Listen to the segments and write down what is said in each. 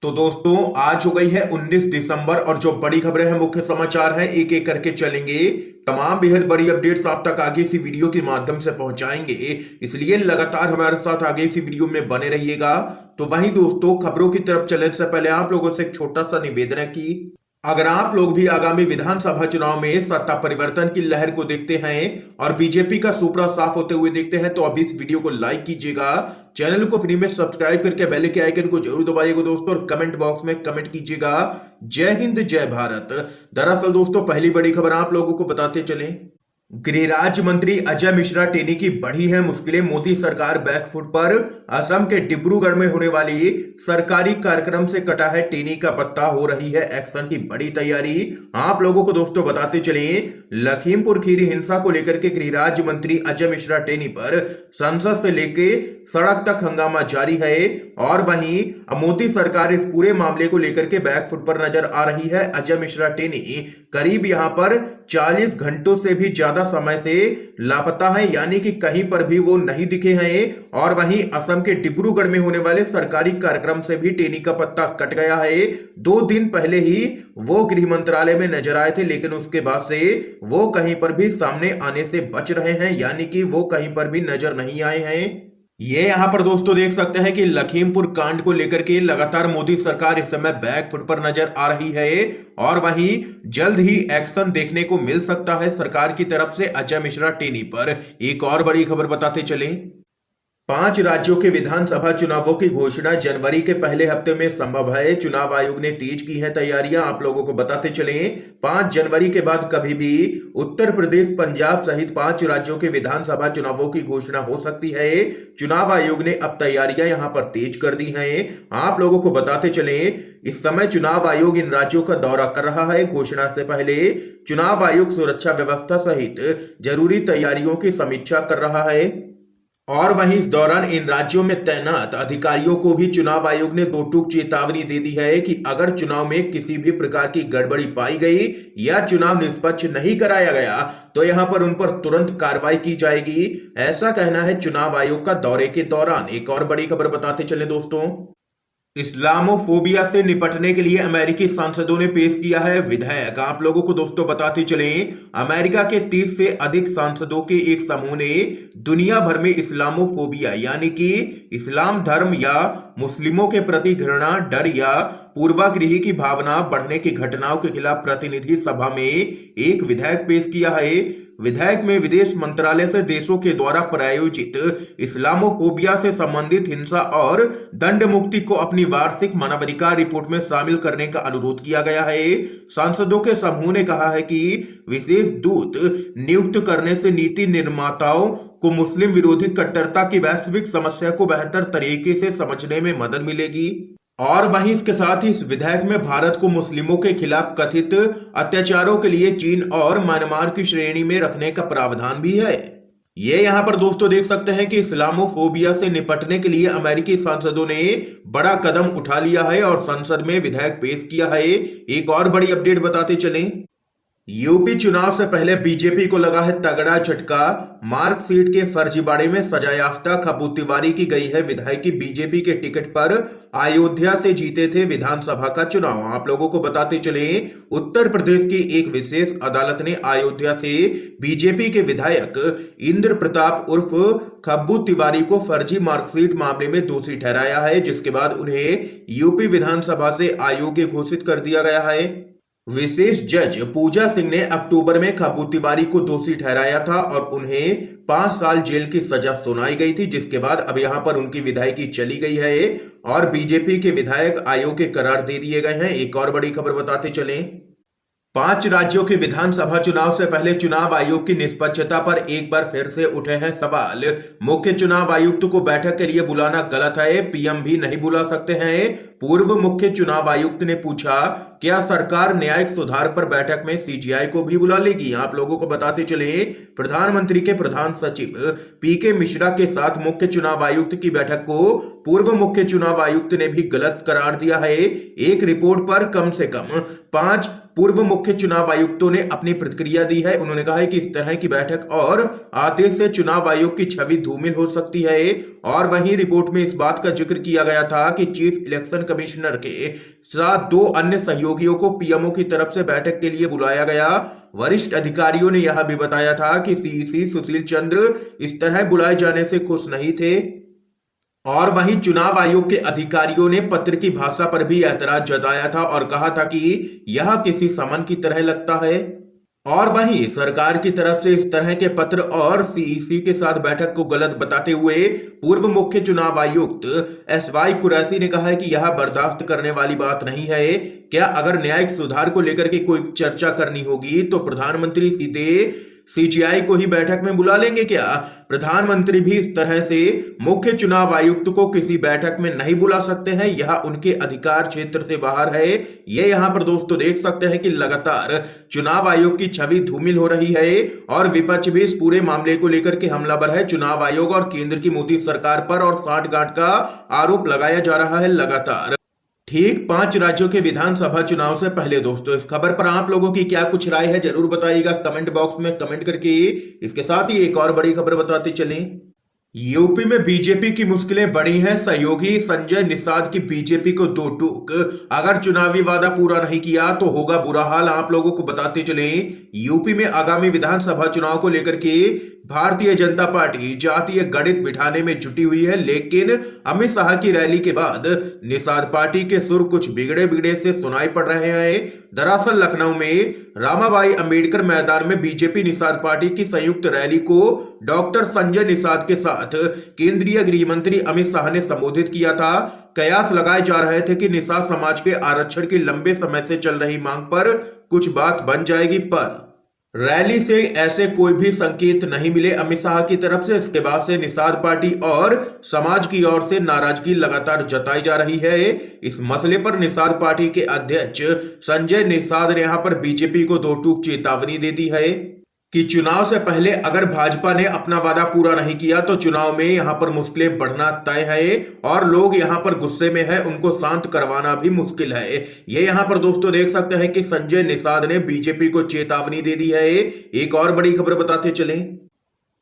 तो दोस्तों आज हो गई है 19 दिसंबर और जो बड़ी खबरें हैं मुख्य समाचार हैं एक एक करके चलेंगे। तमाम बेहद बड़ी अपडेट्स आप तक आगे इसी वीडियो के माध्यम से पहुंचाएंगे, इसलिए लगातार हमारे साथ आगे इसी वीडियो में बने रहिएगा। तो वहीं दोस्तों खबरों की तरफ चलने से पहले आप लोगों से एक छोटा सा निवेदन है कि अगर आप लोग भी आगामी विधानसभा चुनाव में सत्ता परिवर्तन की लहर को देखते हैं और बीजेपी का सुपड़ा साफ होते हुए देखते हैं तो अभी इस वीडियो को लाइक कीजिएगा, चैनल को फ्री में सब्सक्राइब करके बेल के आइकन को जरूर दबाइएगा दोस्तों और कमेंट बॉक्स में कमेंट कीजिएगा जय हिंद जय भारत। दरअसल दोस्तों पहली बड़ी खबर आप लोगों को बताते चले, गृह राज्य मंत्री अजय मिश्रा टेनी की बढ़ी है मुश्किलें, मोदी सरकार बैकफुट पर, असम के डिब्रूगढ़ में होने वाली सरकारी कार्यक्रम से कटा है टेनी का पत्ता, हो रही है एक्शन की बड़ी तैयारी। आप लोगों को दोस्तों बताते चले, लखीमपुर खीरी हिंसा को लेकर के गृह राज्य मंत्री अजय मिश्रा टेनी पर संसद से लेके सड़क तक हंगामा जारी है और वहीं मोदी सरकार इस पूरे मामले को लेकर के बैकफुट पर नजर आ रही है। अजय मिश्रा टेनी करीब यहां पर 40 घंटों से भी ज्यादा समय से लापता है, यानी कि कहीं पर भी वो नहीं दिखे हैं और वहीं असम के डिब्रूगढ़ में होने वाले सरकारी कार्यक्रम से भी टेनी का पत्ता कट गया है। 2 दिन पहले ही वो गृह मंत्रालय में नजर आए थे, लेकिन उसके बाद से वो कहीं पर भी सामने आने से बच रहे हैं, यानी कि वो कहीं पर भी नजर नहीं आए हैं। ये यहां पर दोस्तों देख सकते हैं कि लखीमपुर कांड को लेकर के लगातार मोदी सरकार इस समय बैकफुट पर नजर आ रही है और वहीं जल्द ही एक्शन देखने को मिल सकता है सरकार की तरफ से अजय मिश्रा टेनी पर। एक और बड़ी खबर बताते चले, 5 राज्यों के विधानसभा चुनावों की घोषणा जनवरी के पहले हफ्ते में संभव है, चुनाव आयोग ने तेज की है तैयारियां। आप लोगों को बताते चले 5 जनवरी के बाद कभी भी उत्तर प्रदेश, पंजाब सहित 5 राज्यों के विधानसभा चुनावों की घोषणा हो सकती है। चुनाव आयोग ने अब तैयारियां यहां पर तेज कर दी हैं। आप लोगों को बताते चले इस समय चुनाव आयोग इन राज्यों का दौरा कर रहा है। घोषणा से पहले चुनाव आयोग सुरक्षा व्यवस्था सहित जरूरी तैयारियों की समीक्षा कर रहा है और वहीं इस दौरान इन राज्यों में तैनात अधिकारियों को भी चुनाव आयोग ने 2 टूक चेतावनी दे दी है कि अगर चुनाव में किसी भी प्रकार की गड़बड़ी पाई गई या चुनाव निष्पक्ष नहीं कराया गया तो यहां पर उन पर तुरंत कार्रवाई की जाएगी, ऐसा कहना है चुनाव आयोग का दौरे के दौरान। एक और बड़ी खबर बताते चले दोस्तों, इस्लामोफोबिया से निपटने के लिए अमेरिकी सांसदों ने पेश किया है विधेयक। आप लोगों को दोस्तों बताते चले, अमेरिका के 30 से अधिक सांसदों के एक समूह ने दुनिया भर में इस्लामोफोबिया यानी कि इस्लाम धर्म या मुस्लिमों के प्रति घृणा, डर या पूर्वाग्रही की भावना बढ़ने की घटनाओं के खिलाफ प्रतिनिधि सभा में एक विधेयक पेश किया है। विधेयक में विदेश मंत्रालय से देशों के द्वारा प्रायोजित इस्लामोफोबिया से संबंधित हिंसा और दंड मुक्ति को अपनी वार्षिक मानवाधिकार रिपोर्ट में शामिल करने का अनुरोध किया गया है। सांसदों के समूह ने कहा है कि विशेष दूत नियुक्त करने से नीति निर्माताओं को मुस्लिम विरोधी कट्टरता की वैश्विक समस्या को बेहतर तरीके से समझने में मदद मिलेगी और वहीं इसके साथ ही इस विधेयक में भारत को मुस्लिमों के खिलाफ कथित अत्याचारों के लिए चीन और म्यांमार की श्रेणी में रखने का प्रावधान भी है। ये यहां पर दोस्तों देख सकते हैं कि इस्लामोफोबिया से निपटने के लिए अमेरिकी सांसदों ने बड़ा कदम उठा लिया है और संसद में विधेयक पेश किया है। एक और बड़ी अपडेट बताते चलें, यूपी चुनाव से पहले बीजेपी को लगा है तगड़ा झटका, मार्कशीट के फर्जीवाड़े में सजायाफ्ता खब्बू तिवारी की गई है विधायकी। बीजेपी के टिकट पर अयोध्या से जीते थे विधानसभा का चुनाव। आप लोगों को बताते चले, उत्तर प्रदेश की एक विशेष अदालत ने अयोध्या से बीजेपी के विधायक इंद्र प्रताप उर्फ खब्बू तिवारी को फर्जी मार्कशीट मामले में दोषी ठहराया है, जिसके बाद उन्हें यूपी विधानसभा से अयोग्य घोषित कर दिया गया है। विशेष जज पूजा सिंह ने अक्टूबर में खब्बू तिवारी को दोषी ठहराया था और उन्हें 5 साल जेल की सजा सुनाई गई थी, जिसके बाद अब यहां पर उनकी विधायकी चली गई है और बीजेपी के विधायक अयोग्य करार दे दिए गए हैं। एक और बड़ी खबर बताते चलें, 5 राज्यों के विधानसभा चुनाव से पहले चुनाव आयोग की निष्पक्षता पर एक बार फिर से उठे हैं सवाल। मुख्य चुनाव आयुक्त को बैठक के लिए बुलाना गलत है, पीएम भी नहीं बुला सकते हैं। पूर्व मुख्य चुनाव आयुक्त ने पूछा, क्या सरकार न्यायिक सुधार पर बैठक में सीजीआई को भी बुला लेगी? आप लोगों को बताते चले, प्रधानमंत्री के प्रधान सचिव पीके मिश्रा के साथ मुख्य चुनाव आयुक्त की बैठक को पूर्व मुख्य चुनाव आयुक्त ने भी गलत करार दिया है। एक रिपोर्ट पर कम से कम 5 पूर्व मुख्य चुनाव आयुक्तों ने अपनी प्रतिक्रिया दी है। उन्होंने कहा है कि इस तरह की बैठक और आदेश से चुनाव आयोग की छवि धूमिल हो सकती है और वहीं रिपोर्ट में इस बात का जिक्र किया गया था कि चीफ इलेक्शन कमिश्नर के साथ 2 अन्य सहयोगियों को पीएमओ की तरफ से बैठक के लिए बुलाया गया। वरिष्ठ अधिकारियों ने यह भी बताया था कि सीईसी सुशील चंद्र इस तरह बुलाए जाने से खुश नहीं थे और वहीं चुनाव आयोग के अधिकारियों ने पत्र की भाषा पर भी ऐतराज जताया था और कहा था कि यह किसी समन की तरह लगता है। और वहीं सरकार की तरफ से इस तरह के पत्र और सीईसी के साथ बैठक को गलत बताते हुए पूर्व मुख्य चुनाव आयुक्त एसवाई कुरैशी ने कहा है कि यह बर्दाश्त करने वाली बात नहीं है। क्या अगर न्यायिक सुधार को लेकर के कोई चर्चा करनी होगी तो प्रधानमंत्री सीधे सीजीआई को ही बैठक में बुला लेंगे क्या? प्रधानमंत्री भी इस तरह से मुख्य चुनाव आयुक्त को किसी बैठक में नहीं बुला सकते हैं, यह उनके अधिकार क्षेत्र से बाहर है। ये यहाँ पर दोस्तों देख सकते हैं कि लगातार चुनाव आयोग की छवि धूमिल हो रही है और विपक्ष भी इस पूरे मामले को लेकर के हमलावर है। चुनाव आयोग और केंद्र की मोदी सरकार पर और सांठगांठ का आरोप लगाया जा रहा है लगातार। ठीक 5 राज्यों के विधानसभा चुनाव से पहले दोस्तों इस खबर पर आप लोगों की क्या कुछ राय है जरूर बताइएगा कमेंट बॉक्स में कमेंट करके। इसके साथ ही एक और बड़ी खबर बताते चलें। यूपी में बीजेपी की मुश्किलें बढ़ी हैं। सहयोगी संजय निषाद की बीजेपी को 2 टूक, अगर चुनावी वादा पूरा नहीं किया तो होगा बुरा हाल। आप लोगों को बताते चलें यूपी में आगामी विधानसभा चुनाव को लेकर के भारतीय जनता पार्टी जातीय गणित बिठाने में जुटी हुई है, लेकिन अमित शाह की रैली के बाद निषाद पार्टी के सुर कुछ बिगड़े बिगड़े से सुनाई पड़ रहे हैं। दरअसल लखनऊ में रामाबाई अंबेडकर मैदान में बीजेपी निषाद पार्टी की संयुक्त रैली को डॉक्टर संजय निषाद के साथ केंद्रीय गृह मंत्री अमित शाह ने संबोधित किया था। कयास लगाए जा रहे थे कि निषाद समाज के आरक्षण की लंबे समय से चल रही मांग पर कुछ बात बन जाएगी, पर रैली से ऐसे कोई भी संकेत नहीं मिले अमित शाह की तरफ से। इसके बाद से निषाद पार्टी और समाज की ओर से नाराजगी लगातार जताई जा रही है। इस मसले पर निषाद पार्टी के अध्यक्ष संजय निषाद ने यहां पर बीजेपी को 2 टूक चेतावनी दे दी है कि चुनाव से पहले अगर भाजपा ने अपना वादा पूरा नहीं किया तो चुनाव में यहां पर मुश्किलें बढ़ना तय है और लोग यहां पर गुस्से में हैं, उनको शांत करवाना भी मुश्किल है। ये यहां पर दोस्तों देख सकते हैं कि संजय निषाद ने बीजेपी को चेतावनी दे दी है। एक और बड़ी खबर बताते चलें।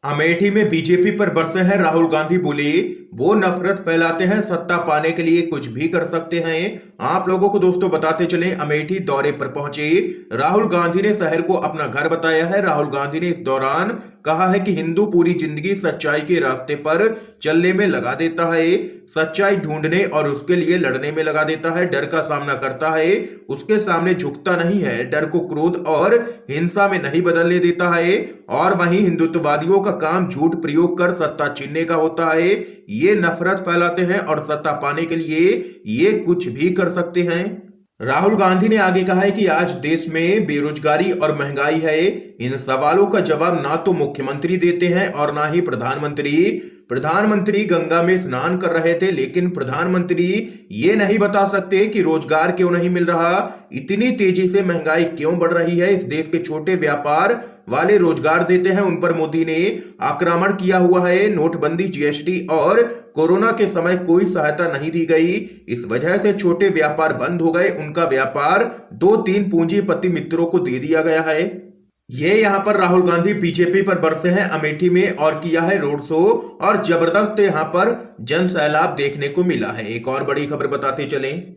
अमेठी में बीजेपी पर बरसे हैं राहुल गांधी, बोले वो नफरत फैलाते हैं, सत्ता पाने के लिए कुछ भी कर सकते हैं। आप लोगों को दोस्तों बताते चलें अमेठी दौरे पर पहुंचे राहुल गांधी ने शहर को अपना घर बताया है। राहुल गांधी ने इस दौरान कहा है कि हिंदू पूरी जिंदगी सच्चाई के रास्ते पर चलने में लगा देता है, सच्चाई ढूंढने और उसके लिए लड़ने में लगा देता है, डर का सामना करता है, उसके सामने झुकता नहीं है, डर को क्रोध और हिंसा में नहीं बदलने देता है। और वहीं हिंदुत्ववादियों का काम झूठ प्रयोग कर सत्ता छीनने का होता है। ये नफरत फैलाते हैं और सत्ता पाने के लिए ये कुछ भी कर सकते हैं। राहुल गांधी ने आगे कहा है कि आज देश में बेरोजगारी और महंगाई है, इन सवालों का जवाब ना तो मुख्यमंत्री देते हैं और ना ही प्रधानमंत्री गंगा में स्नान कर रहे थे, लेकिन प्रधानमंत्री ये नहीं बता सकते कि रोजगार क्यों नहीं मिल रहा, इतनी तेजी से महंगाई क्यों बढ़ रही है। इस देश के छोटे व्यापार वाले रोजगार देते हैं, उन पर मोदी ने आक्रमण किया हुआ है। नोटबंदी, जीएसटी और कोरोना के समय कोई सहायता नहीं दी गई, इस वजह से छोटे व्यापार बंद हो गए, उनका व्यापार 2-3 पूंजीपति मित्रों को दे दिया गया है। ये यहाँ पर राहुल गांधी बीजेपी पर बरसे हैं अमेठी में और किया है रोड शो और जबरदस्त यहाँ पर जन सैलाब देखने को मिला है। एक और बड़ी खबर बताते चलें।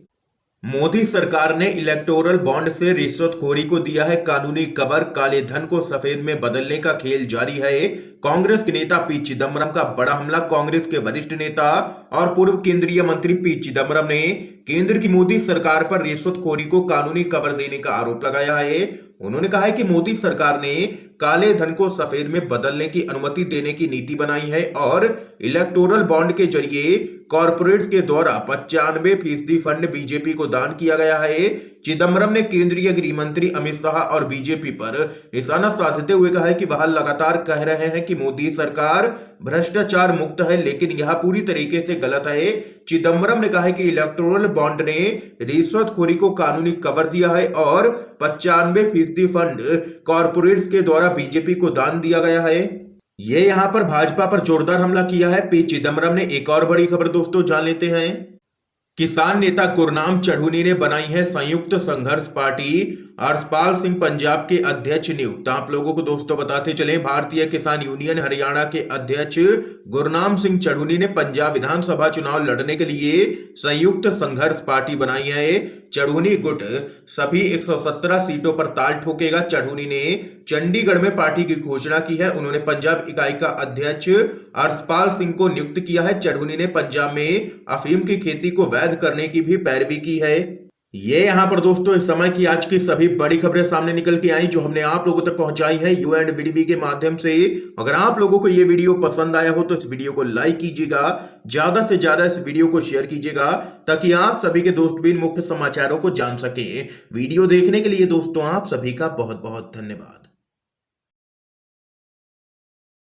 मोदी सरकार ने इलेक्टोरल बॉन्ड से रिश्वतखोरी को दिया है कानूनी कवर, काले धन को सफेद में बदलने का खेल जारी है। कांग्रेस के नेता पी चिदम्बरम का बड़ा हमला। कांग्रेस के वरिष्ठ नेता और पूर्व केंद्रीय मंत्री पी चिदम्बरम ने केंद्र की मोदी सरकार पर रिश्वतखोरी को कानूनी कवर देने का आरोप लगाया है। उन्होंने कहा है कि मोदी सरकार ने काले धन को सफेद में बदलने की अनुमति देने की नीति बनाई है और इलेक्टोरल बॉन्ड के जरिए कॉर्पोरेट्स के द्वारा 95% फंड बीजेपी को दान किया गया है। चिदम्बरम ने केंद्रीय गृह मंत्री अमित शाह और बीजेपी पर निशाना साधते हुए कहा है कि वह लगातार कह रहे हैं कि मोदी सरकार भ्रष्टाचार मुक्त है, लेकिन यह पूरी तरीके से गलत है। चिदम्बरम ने कहा है कि इलेक्टोरल बॉन्ड ने रिश्वतखोरी को कानूनी कवर दिया है और 95% फंड कॉर्पोरेट्स के द्वारा बीजेपी को दान दिया गया है। ये यहाँ पर भाजपा पर जोरदार हमला किया है पी चिदम्बरम ने। एक और बड़ी खबर दोस्तों जान लेते हैं। किसान नेता गुरनाम चढ़ूनी ने बनाई है संयुक्त संघर्ष पार्टी हर्षपाल सिंह पंजाब के अध्यक्ष नियुक्त। आप लोगों को दोस्तों बताते चलें, भारतीय किसान यूनियन हरियाणा के अध्यक्ष गुरनाम सिंह चढ़ूनी ने पंजाब विधानसभा चुनाव लड़ने के लिए संयुक्त संघर्ष पार्टी बनाई है। चढ़ूनी गुट सभी 117 सीटों पर ताल ठोकेगा। चढ़ूनी ने चंडीगढ़ में पार्टी की घोषणा की है। उन्होंने पंजाब इकाई का अध्यक्ष हर्षपाल सिंह को नियुक्त किया है। चढ़ूनी ने पंजाब में अफीम की खेती को वैध करने की भी पैरवी की है। ये यहाँ पर दोस्तों इस समय की आज की सभी बड़ी खबरें सामने निकल के आई, जो हमने आप लोगों तक पहुंचाई है UNVDB के माध्यम से। अगर आप लोगों को ये वीडियो पसंद आया हो तो इस वीडियो को लाइक कीजिएगा, ज्यादा से ज्यादा इस वीडियो को शेयर कीजिएगा, ताकि आप सभी के दोस्त भी इन मुख्य समाचारों को जान सके। वीडियो देखने के लिए दोस्तों आप सभी का बहुत बहुत धन्यवाद।